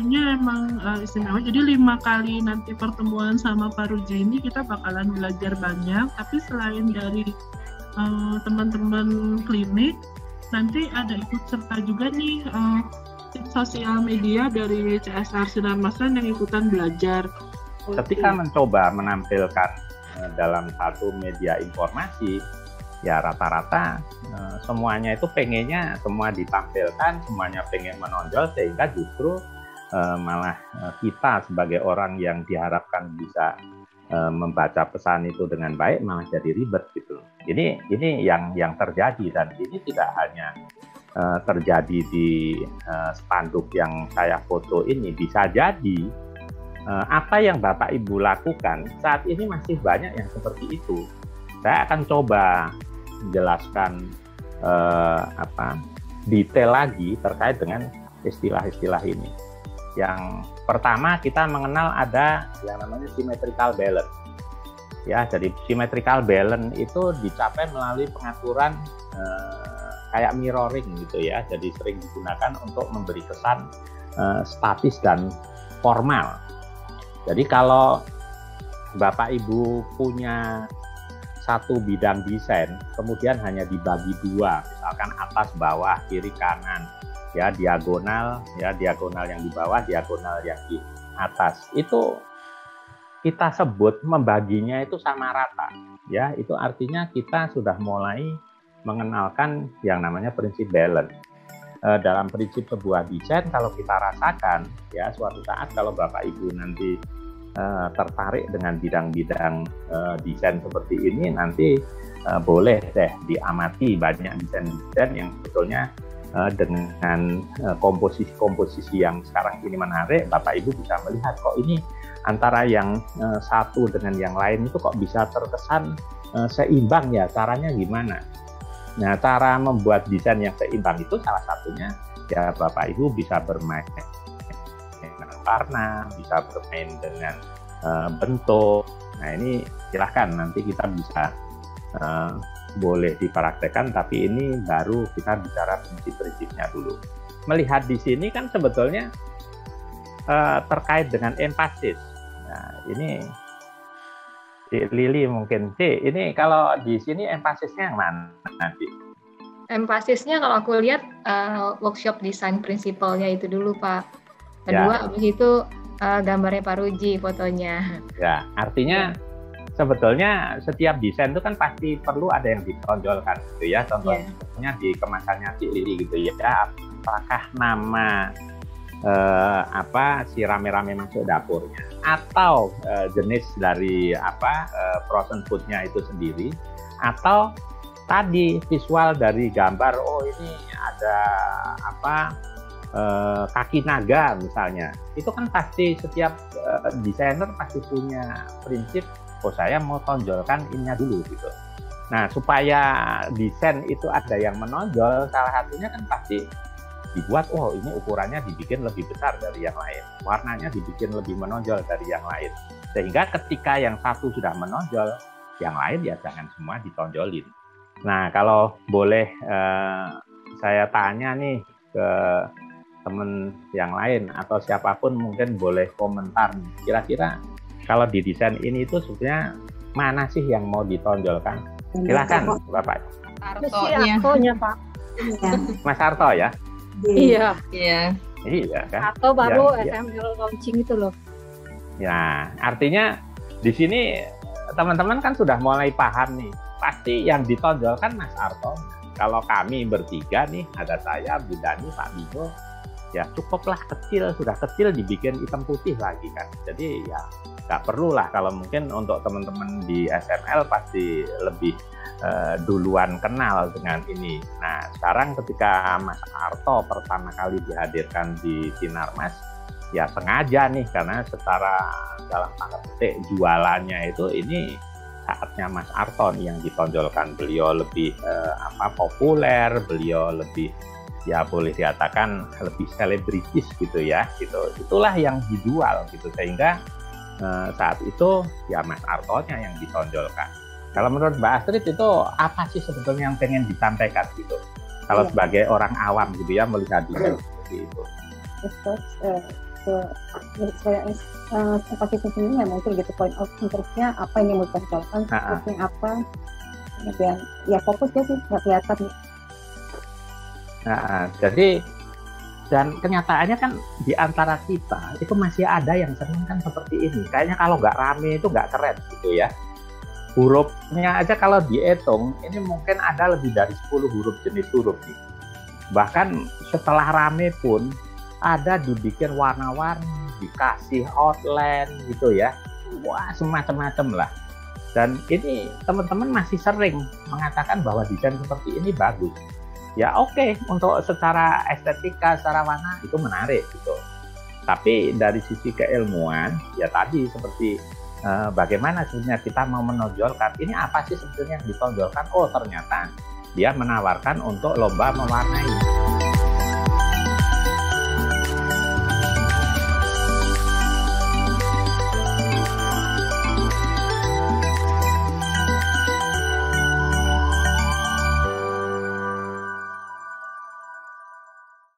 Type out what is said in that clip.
sesinya emang istimewa. Jadi 5 kali nanti pertemuan sama Pak Ruji ini kita bakalan belajar banyak. Tapi selain dari teman-teman klinik, nanti ada ikut serta juga nih sosial media dari CSR Sinar Masran yang ikutan belajar. Ketika mencoba menampilkan dalam satu media informasi, ya rata-rata semuanya itu pengennya semua ditampilkan, semuanya pengen menonjol, sehingga justru malah kita sebagai orang yang diharapkan bisa membaca pesan itu dengan baik malah jadi ribet gitu. Ini yang terjadi, dan ini tidak hanya terjadi di spanduk yang saya foto ini. Bisa jadi apa yang Bapak Ibu lakukan saat ini masih banyak yang seperti itu. Saya akan coba menjelaskan detail lagi terkait dengan istilah-istilah ini. Yang pertama, kita mengenal ada yang namanya symmetrical balance. Ya, jadi symmetrical balance itu dicapai melalui pengaturan kayak mirroring gitu ya. Jadi sering digunakan untuk memberi kesan statis dan formal. Jadi kalau Bapak Ibu punya satu bidang desain, kemudian hanya dibagi dua, misalkan atas, bawah, kiri, kanan, ya diagonal yang di bawah, diagonal yang di atas. Itu kita sebut membaginya itu sama rata, ya. Itu artinya kita sudah mulai mengenalkan yang namanya prinsip balance. Dalam prinsip sebuah desain, kalau kita rasakan, ya suatu saat kalau Bapak Ibu nanti tertarik dengan bidang-bidang desain seperti ini, nanti boleh deh diamati banyak desain-desain yang sebetulnya dengan komposisi-komposisi yang sekarang ini menarik. Bapak Ibu bisa melihat kok ini antara yang satu dengan yang lain itu kok bisa terkesan seimbang ya, caranya gimana? Nah, cara membuat desain yang seimbang itu salah satunya ya Bapak Ibu bisa bermain dengan warna, bisa bermain dengan bentuk. Nah, ini silahkan nanti kita bisa boleh dipraktekkan, tapi ini baru kita bicara prinsip-prinsipnya dulu. Melihat di sini kan sebetulnya terkait dengan empasis. Nah, ini Lili mungkin ini kalau di sini empasisnya yang mana nanti? Empasisnya kalau aku lihat workshop desain prinsipalnya itu dulu Pak. Kedua, habis itu gambarnya Pak Ruji, fotonya. Ya, artinya sebetulnya setiap desain itu kan pasti perlu ada yang ditonjolkan gitu ya. Contohnya di kemasannya si Lili gitu ya. Apakah nama si rame-rame masuk dapurnya, atau jenis dari frozen foodnya itu sendiri, atau tadi visual dari gambar, oh ini ada kaki naga misalnya. Itu kan pasti setiap desainer pasti punya prinsip, oh saya mau tonjolkan ininya dulu gitu. Nah, supaya desain itu ada yang menonjol, salah satunya kan pasti dibuat, oh ini ukurannya dibikin lebih besar dari yang lain, warnanya dibikin lebih menonjol dari yang lain, sehingga ketika yang satu sudah menonjol, yang lain ya jangan semua ditonjolin. Nah, kalau boleh saya tanya nih ke teman yang lain atau siapapun mungkin boleh komentar nih. Kira-kira kalau di desain ini itu sebenarnya mana sih yang mau ditonjolkan? Silakan Bapak. Artonya Pak. Mas Arto ya? Iya. Iya kan? Atau baru SML launching itu loh. Ya, artinya di sini teman-teman kan sudah mulai paham nih. Pasti yang ditonjolkan Mas Arto. Kalau kami bertiga nih, ada saya, Bu Dani, Pak Bimo, ya cukuplah kecil, sudah kecil dibikin hitam putih lagi kan. Jadi ya nggak perlu lah, kalau mungkin untuk teman-teman di SML pasti lebih duluan kenal dengan ini. Nah, sekarang ketika Mas Arto pertama kali dihadirkan di Sinarmas, ya sengaja nih, karena secara dalam tanda petik jualannya itu ini saatnya Mas Arto nih yang ditonjolkan. Beliau lebih populer, beliau lebih ya boleh dikatakan lebih selebritis gitu ya, gitu. Itulah yang dijual gitu, sehingga saat itu ya Mas Artonya yang ditonjolkan. Kalau menurut Mbak Astrid itu apa sih sebetulnya yang pengen disampaikan gitu? Kalau sebagai orang awam gitu ya melihat desain seperti itu. menurut saya pasti sendiri nggak muncul gitu point of interest-nya apa yang mau ditonjolkan, fokusnya apa, kemudian ya fokusnya sih nggak kelihatan. Jadi dan kenyataannya kan di antara kita itu masih ada yang senang kan seperti ini. Kayaknya kalau nggak rame itu nggak keren gitu ya. Hurufnya aja kalau dihitung ini mungkin ada lebih dari 10 huruf jenis huruf nih. Bahkan setelah rame pun ada dibikin warna-warni, dikasih outline gitu ya. Wah, semacam-macam lah. Dan ini teman-teman masih sering mengatakan bahwa desain seperti ini bagus. Ya oke, untuk secara estetika, secara warna itu menarik gitu. Tapi dari sisi keilmuan, ya tadi seperti bagaimana sebenarnya kita mau menonjolkan, ini apa sih sebetulnya yang ditonjolkan? Oh ternyata dia menawarkan untuk lomba mewarnai.